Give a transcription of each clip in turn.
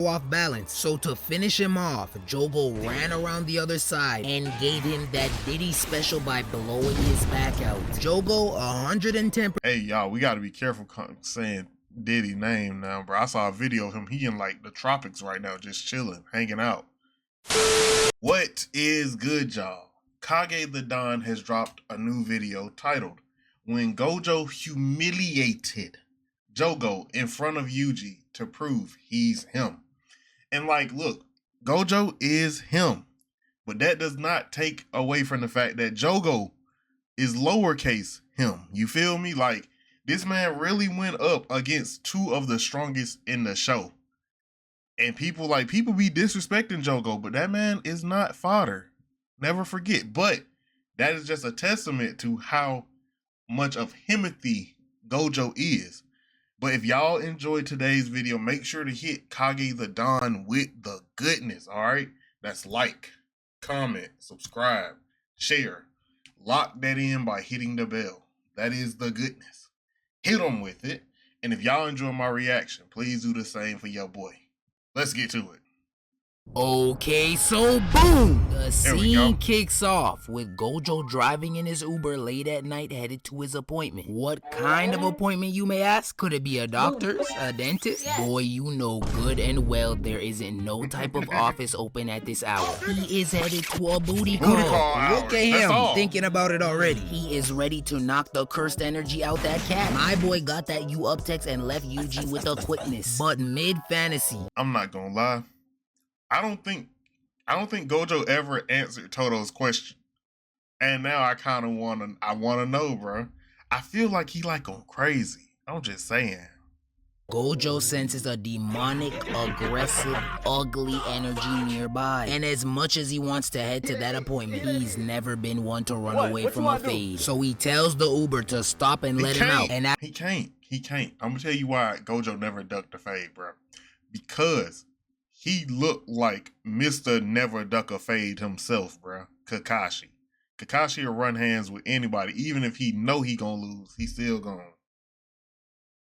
off balance. So to finish him off, Jogo ran around the other side and gave him that Diddy special by blowing his back out. Jogo 110%. Hey y'all, we gotta be careful saying Diddy name now, bro. I saw a video of him. He in like the tropics right now, just chilling, hanging out. What is good, y'all? Kage the Don has dropped a new video titled "When Gojo Humiliated Jogo in front of Yuji to prove he's him." And like, look, Gojo is him, but that does not take away from the fact that Jogo is lowercase him. You feel me? Like, this man really went up against two of the strongest in the show. And people be disrespecting Jogo, but that man is not fodder. Never forget. But that is just a testament to how much of Himothy Gojo is. But if y'all enjoyed today's video, make sure to hit Kage the Don with the goodness, all right? That's like, comment, subscribe, share. Lock that in by hitting the bell. That is the goodness. Hit them with it. And if y'all enjoy my reaction, please do the same for your boy. Let's get to it. Okay, so boom! The scene kicks off with Gojo driving in his Uber late at night headed to his appointment. What kind of appointment, you may ask? Could it be a doctor's? A dentist? Boy, you know good and well there isn't no type of office open at this hour. He is headed to a booty call. Look at him, thinking about it already. He is ready to knock the cursed energy out that cat. My boy got that you up text and left Yuji with a quickness. But mid-fantasy, I'm not gonna lie. I don't think Gojo ever answered Toto's question. And now I kind of wanna know, bro. I feel like he like going crazy. I'm just saying. Gojo senses a demonic, aggressive, ugly energy nearby. And as much as he wants to head to that appointment, he's never been one to run away from a fade. So he tells the Uber to stop and let him out. And he can't. I'm gonna tell you why Gojo never ducked the fade, bro. Because he looked like Mr. Never Duck a Fade himself, bro. Kakashi. Kakashi will run hands with anybody, even if he know he gonna lose. He still gonna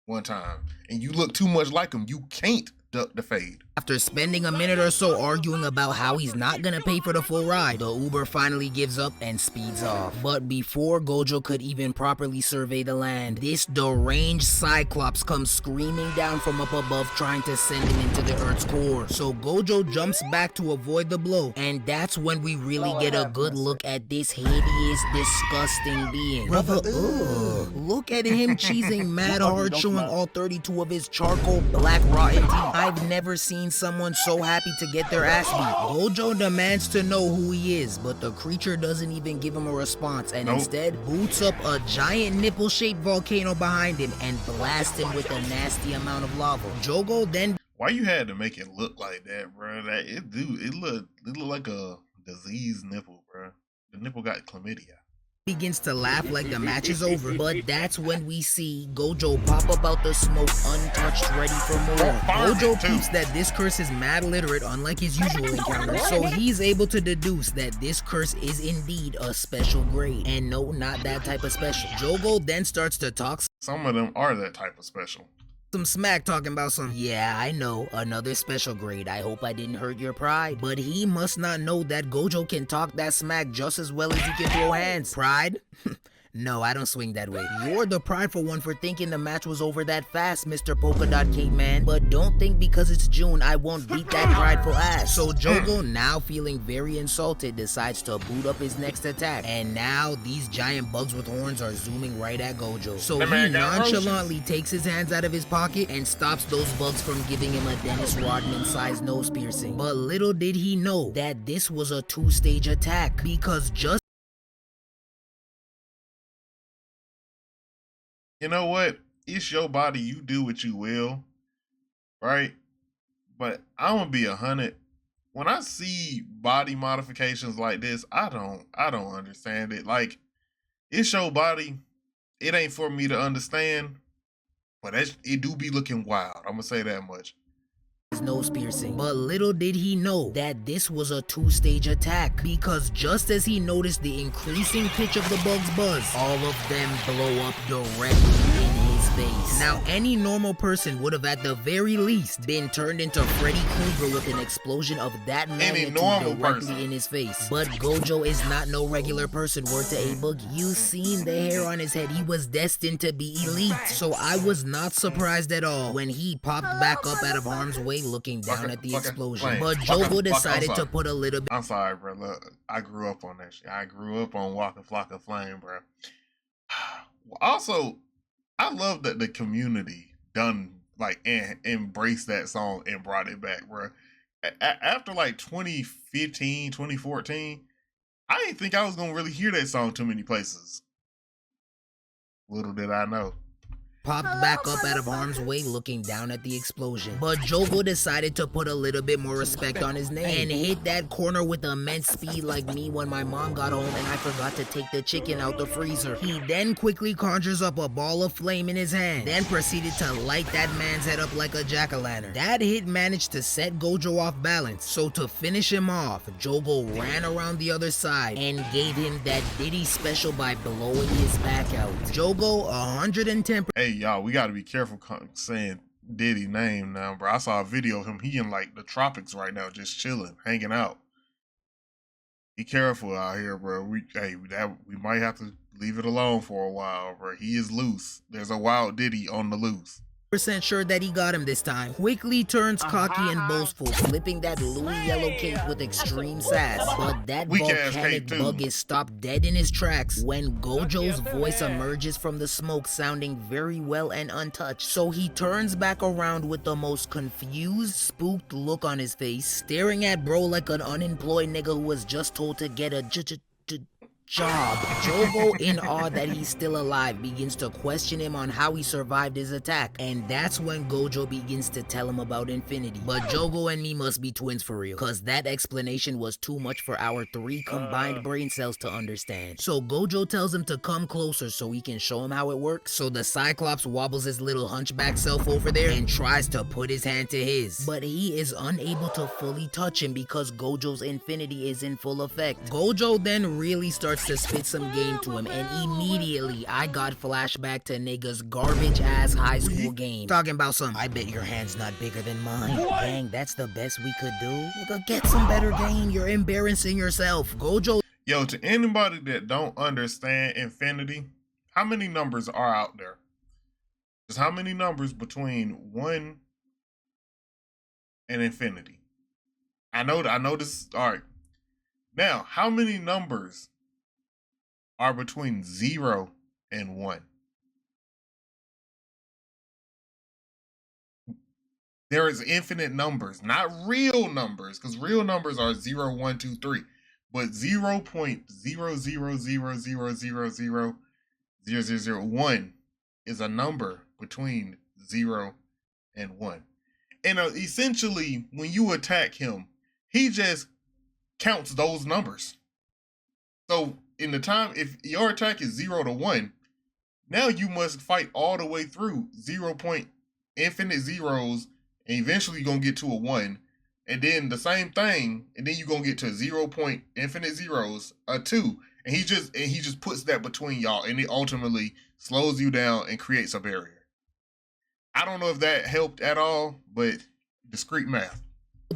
one time. And you look too much like him. You can't duck the fade. After spending a minute or so arguing about how he's not gonna pay for the full ride, the Uber finally gives up and speeds off. But before Gojo could even properly survey the land, this deranged Cyclops comes screaming down from up above trying to send him into the Earth's core. So Gojo jumps back to avoid the blow, and that's when we really get a good look at this hideous, disgusting being. Brother, look at him cheesing mad hard, showing all 32 of his charcoal black rotten teeth. I've never seen someone so happy to get their ass beat. Gojo demands to know who he is, but the creature doesn't even give him a response and instead boots up a giant nipple-shaped volcano behind him and blasts him with a nasty amount of lava. Jogo then... Why you had to make it look like that, bro? It looked like a diseased nipple, bro. The nipple got chlamydia. Begins to laugh like the match is over, but that's when we see Gojo pop up out the smoke untouched, ready for more. Gojo peeps that this curse is mad literate, unlike his usual encounters, so he's able to deduce that this curse is indeed a special grade. And no, not that type of special. Jogo then starts to talk. Some of them are that type of special. Some smack talking about some, yeah, I know, another special grade. I hope I didn't hurt your pride. But he must not know that Gojo can talk that smack just as well as he can throw hands. Pride? No, I don't swing that way. You're the prideful one for thinking the match was over that fast, Mr. Polka Dot Caveman. But don't think because it's June, I won't beat that prideful ass. So Jogo, now feeling very insulted, decides to boot up his next attack. And now these giant bugs with horns are zooming right at Gojo. So he nonchalantly takes his hands out of his pocket and stops those bugs from giving him a Dennis Rodman-sized nose piercing. But little did he know that this was a two-stage attack, because just... You know what? It's your body. You do what you will, right? But I'm gonna be 100. When I see body modifications like this, I don't understand it. Like, it's your body. It ain't for me to understand, but it do be looking wild. I'm gonna say that much. Nose piercing. But little did he know that this was a two-stage attack, because just as he noticed the increasing pitch of the bug's buzz, all of them blow up directly in his face. Now, any normal person would have at the very least been turned into Freddy Krueger with an explosion of that magnitude directly in his face. But Gojo is not no regular person, word to A Boogie. You seen the hair on his head, he was destined to be elite. So I was not surprised at all when he popped back up out of harm's way looking down at the explosion. But Jogo decided to put a little bit. I'm sorry, bro. Look, I grew up on that shit. I grew up on Waka Flocka Flame, bro. Also, I love that the community done like embraced that song and brought it back, bro. After like 2015, 2014, I didn't think I was gonna really hear that song too many places. Little did I know. Popped back up out of harm's way looking down at the explosion. But Jogo decided to put a little bit more respect on his name and hit that corner with immense speed like me when my mom got home and I forgot to take the chicken out the freezer. He then quickly conjures up a ball of flame in his hand, then proceeded to light that man's head up like a jack-o'-lantern. That hit managed to set Gojo off balance, so to finish him off, Jogo ran around the other side and gave him that Diddy special by blowing his back out. Jogo 110%. Hey, y'all, we gotta be careful saying Diddy name now, bro. I saw a video of him. He in like the tropics right now, just chilling, hanging out. Be careful out here, bro. We might have to leave it alone for a while, bro. He is loose. There's a wild Diddy on the loose. Sure that he got him this time. Quickly turns cocky and boastful, flipping that Louis yellow cake with extreme sass. But that volcanic bug is stopped dead in his tracks when Gojo's voice emerges from the smoke sounding very well and untouched. So he turns back around with the most confused, spooked look on his face, staring at bro like an unemployed nigga who was just told to get a job. Jogo, in awe that he's still alive, begins to question him on how he survived his attack, and that's when Gojo begins to tell him about Infinity. But Jogo and me must be twins for real, cause that explanation was too much for our 3 combined brain cells to understand. So Gojo tells him to come closer so he can show him how it works. So the Cyclops wobbles his little hunchback self over there and tries to put his hand to his, but he is unable to fully touch him because Gojo's Infinity is in full effect. Gojo then really starts to spit some game to him, and immediately I got flashback to niggas garbage ass high school game. Talking about some, I bet your hand's not bigger than mine. Dang, that's the best we could do? Nigga, get some better game. You're embarrassing yourself. Gojo. Yo, to anybody that don't understand Infinity, how many numbers are out there? Just how many numbers between 1 and infinity? I know this. All right. Now, how many numbers are between 0 and 1? There is infinite numbers, not real numbers, because real numbers are 0, 1, 2, 3. But 0.00000000001 is a number between 0 and 1. And essentially, when you attack him, he just counts those numbers. So in the time, if your attack is 0 to 1, now you must fight all the way through 0 point infinite zeros, and eventually you're gonna get to a 1, and then the same thing, and then you're gonna get to 0 point infinite zeros, a 2, and he just puts that between y'all, and it ultimately slows you down and creates a barrier. I don't know if that helped at all, but discrete math.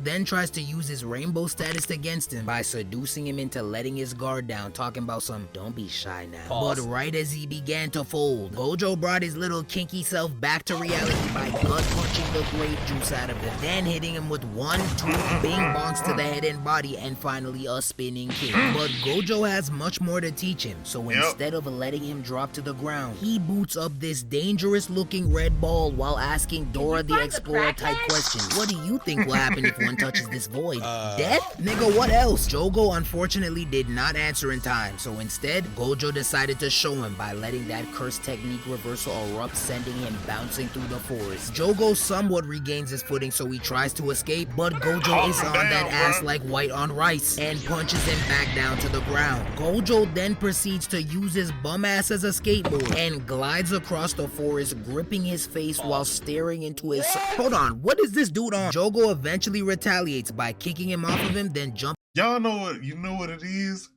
Then tries to use his rainbow status against him by seducing him into letting his guard down, talking about some, don't be shy now. Pause. But right as he began to fold, Gojo brought his little kinky self back to reality by gut punching the grape juice out of him, then hitting him with 1, 2 bing bongs to the head and body, and finally a spinning kick. But Gojo has much more to teach him, so instead of letting him drop to the ground, he boots up this dangerous looking red ball while asking Dora the Explorer type questions. What do you think will happen if one touches this void? Death? Nigga, what else? Jogo unfortunately did not answer in time, so instead, Gojo decided to show him by letting that cursed technique reversal erupt, sending him bouncing through the forest. Jogo somewhat regains his footing, so he tries to escape, but Gojo is on that ass like white on rice and punches him back down to the ground. Gojo then proceeds to use his bum ass as a skateboard and glides across the forest, gripping his face while staring into his... Hold on, what is this dude on? Jogo eventually retaliates by kicking him off of him, then jump. Y'all know what it is?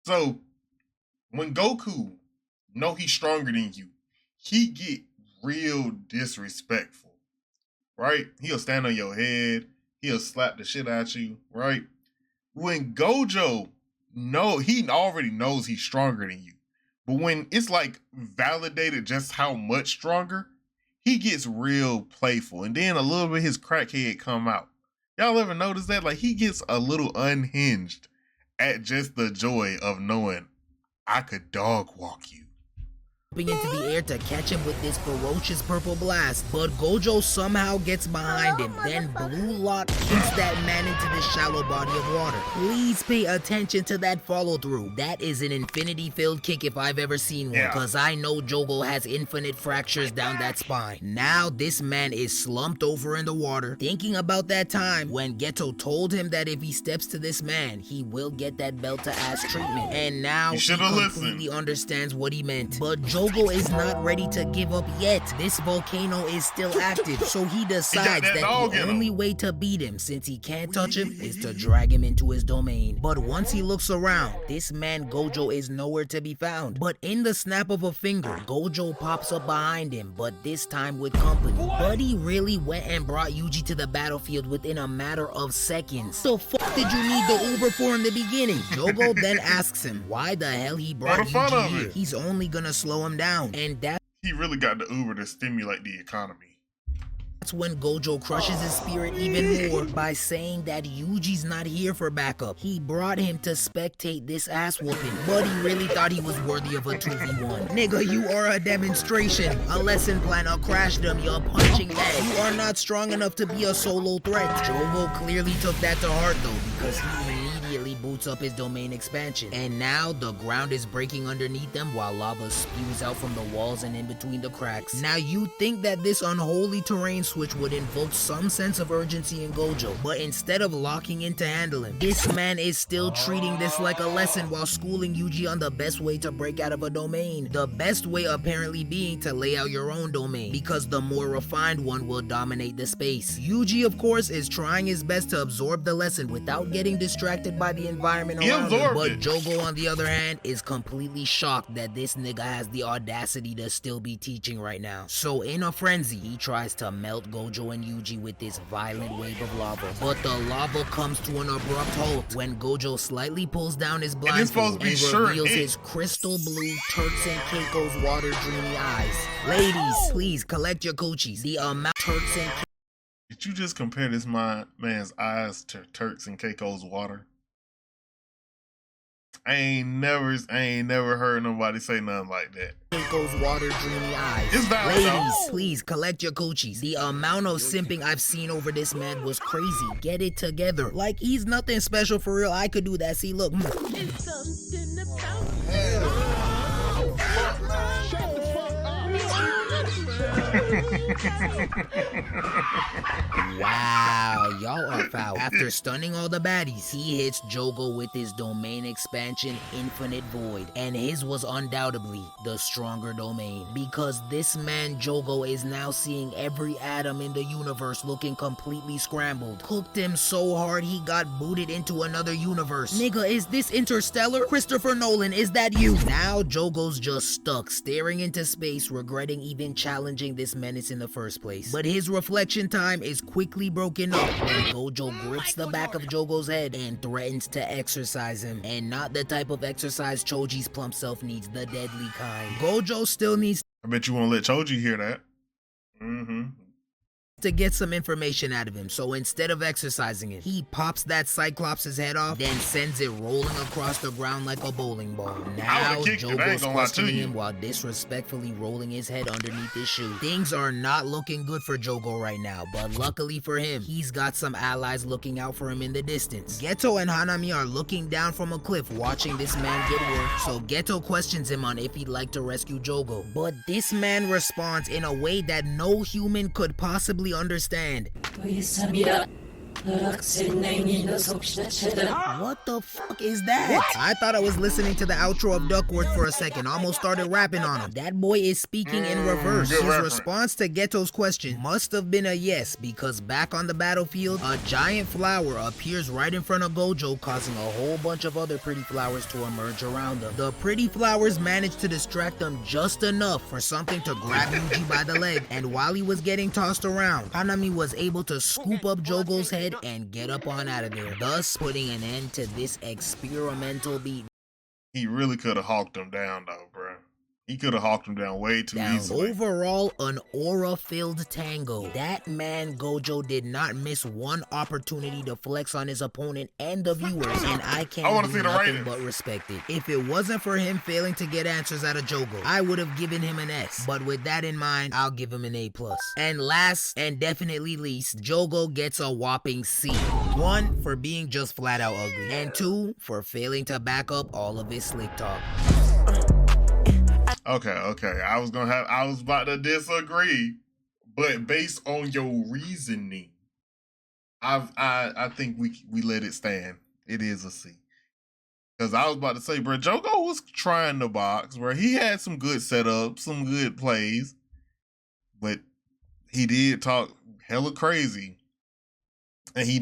So when Goku know he's stronger than you, he get real disrespectful, right? He'll stand on your head. He'll slap the shit out you, right? When Gojo, he already knows he's stronger than you. But when it's like validated just how much stronger, he gets real playful. And then a little bit his crackhead come out. Y'all ever notice that? Like, he gets a little unhinged at just the joy of knowing I could dog walk you. Into the air to catch him with this ferocious purple blast, but Gojo somehow gets behind him, then Blue Lock kicks that man into the shallow body of water. Please pay attention to that follow through. That is an infinity filled kick if I've ever seen one, cause I know Jogo has infinite fractures down that spine. Now this man is slumped over in the water, thinking about that time when Geto told him that if he steps to this man, he will get that belt to ass treatment, and now he completely understands what he meant. But Jogo is not ready to give up yet. This volcano is still active, so he decides that the only way to beat him, since he can't touch him, is to drag him into his domain. But once he looks around, this man Gojo is nowhere to be found. But in the snap of a finger, Gojo pops up behind him, but this time with company. Buddy really went and brought Yuji to the battlefield within a matter of seconds. The fuck did you need the Uber for in the beginning? Jogo then asks him why the hell he brought Yuji here. He's only gonna slow him down, and he really got the Uber to stimulate the economy. That's when Gojo crushes his spirit even more by saying that Yuji's not here for backup. He brought him to spectate this ass whooping, but he really thought he was worthy of a 2v1. Nigga, you are a demonstration, a lesson plan, a crash dummy, a punching bag. You are not strong enough to be a solo threat. Jogo clearly took that to heart though, because he immediately boots up his domain expansion, and now the ground is breaking underneath them while lava spews out from the walls and in between the cracks. Now you think that this unholy terrain switch would invoke some sense of urgency in Gojo, but instead of locking in to handle him, this man is still treating this like a lesson while schooling Yuji on the best way to break out of a domain. The best way apparently being to lay out your own domain, because the more refined one will dominate the space. Yuji, of course, is trying his best to absorb the lesson without getting distracted by the environment around him, but Jogo, on the other hand, is completely shocked that this nigga has the audacity to still be teaching right now. So in a frenzy, he tries to melt Gojo and Yuji with this violent wave of lava, but the lava comes to an abrupt halt when Gojo slightly pulls down his blindfold and reveals his crystal blue Turks and Caicos water dreamy eyes. Ladies, please collect your coochies. The amount Turks and Did you just compare this man's eyes to Turks and Caicos water? I ain't never heard nobody say nothing like that. Caicos water dreamy eyes. Ladies, please collect your coochies. The amount of simping I've seen over this man was crazy. Get it together. Like, he's nothing special for real. I could do that. See, look. It's something about Wow, y'all are foul. After stunning all the baddies, he hits Jogo with his domain expansion Infinite Void, and his was undoubtedly the stronger domain, because this man Jogo is now seeing every atom in the universe looking completely scrambled. Cooked him so hard he got booted into another universe. Nigga, is this Interstellar? Christopher Nolan, is that you? Now Jogo's just stuck, staring into space, regretting even challenging this menace in the first place. But his reflection time is quickly broken up when Gojo grips the back of Jogo's head and threatens to exorcise him. And not the type of exercise Choji's plump self needs, the deadly kind. Gojo still needs I bet you won't let Choji hear that. to get some information out of him, so instead of exercising it, he pops that Cyclops' head off, then sends it rolling across the ground like a bowling ball. Now Jogo's questioning him while disrespectfully rolling his head underneath his shoe. Things are not looking good for Jogo right now, but luckily for him, he's got some allies looking out for him in the distance. Geto and Hanami are looking down from a cliff watching this man get worked, so Geto questions him on if he'd like to rescue Jogo, but this man responds in a way that no human could possibly understand. What the fuck is that? I thought I was listening to the outro of Duckworth for a second. Almost started rapping on him. That boy is speaking in reverse. good His reference. response to Geto's question must have been a yes, because back on the battlefield, a giant flower appears right in front of Gojo, causing a whole bunch of other pretty flowers to emerge around them. The pretty flowers managed to distract them just enough for something to grab Yuji by the leg, and while he was getting tossed around, Hanami was able to scoop up Jogo's head and get up on out of there, thus putting an end to this experimental beat. He really could have hawked him down though, bro. He could have hawked him down way too easily. Overall, an aura-filled tango. That man Gojo did not miss one opportunity to flex on his opponent and the viewers, and I can't do nothing but respect it. If it wasn't for him failing to get answers out of Jogo, I would have given him an S. But with that in mind, I'll give him an A+. And last, and definitely least, Jogo gets a whopping C. 1, for being just flat out ugly, and 2, for failing to back up all of his slick talk. Okay. I was about to disagree, but based on your reasoning, I think we let it stand. It is a C. Cause I was about to say, bro, Jogo was trying to box, bro. He had some good setups, some good plays, but he did talk hella crazy. And he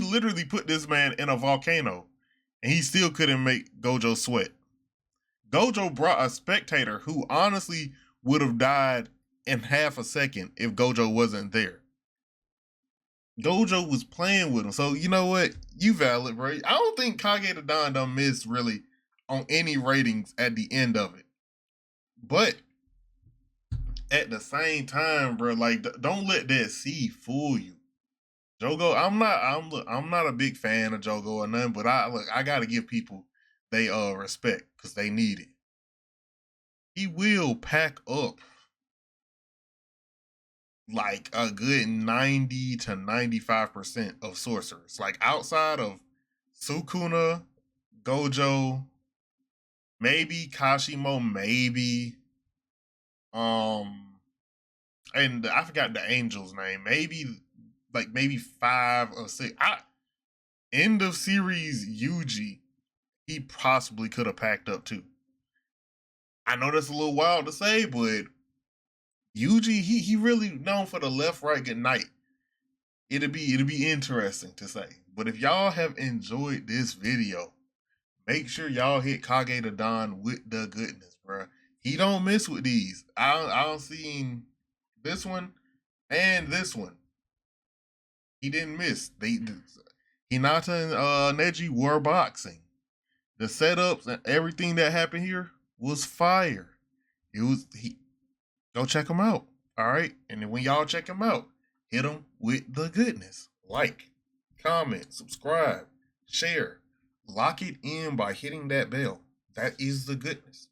literally put this man in a volcano, and he still couldn't make Gojo sweat. Gojo brought a spectator who honestly would have died in half a second if Gojo wasn't there. Gojo was playing with him. So, you know what? You valid, bro. I don't think Kage the Don done missed really on any ratings at the end of it. But at the same time, bro, like, don't let that C fool you. Jogo, I'm not a big fan of Jogo or nothing, but I gotta give people they respect because they need it. He will pack up like a good 90 to 95% of sorcerers. Like outside of Sukuna, Gojo, maybe Kashimo, maybe and I forgot the angel's name. Maybe 5 or 6. End of series Yuji, he possibly could have packed up too. I know that's a little wild to say, but Yuji, he really known for the left, right, good night. It'll be interesting to say. But if y'all have enjoyed this video, make sure y'all hit Kage the Don with the goodness, bro. He don't miss with these. I don't seen this one and this one. He didn't miss. Hinata and Neji were boxing. The setups and everything that happened here was fire. Go check him out. All right. And then when y'all check him out, hit him with the goodness. Like, comment, subscribe, share. Lock it in by hitting that bell. That is the goodness.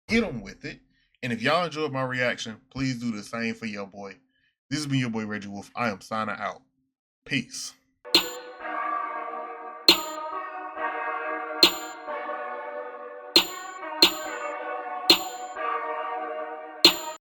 Hit him with it. And if y'all enjoyed my reaction, please do the same for your boy. This has been your boy Reggie Wolf. I am signing out. Peace.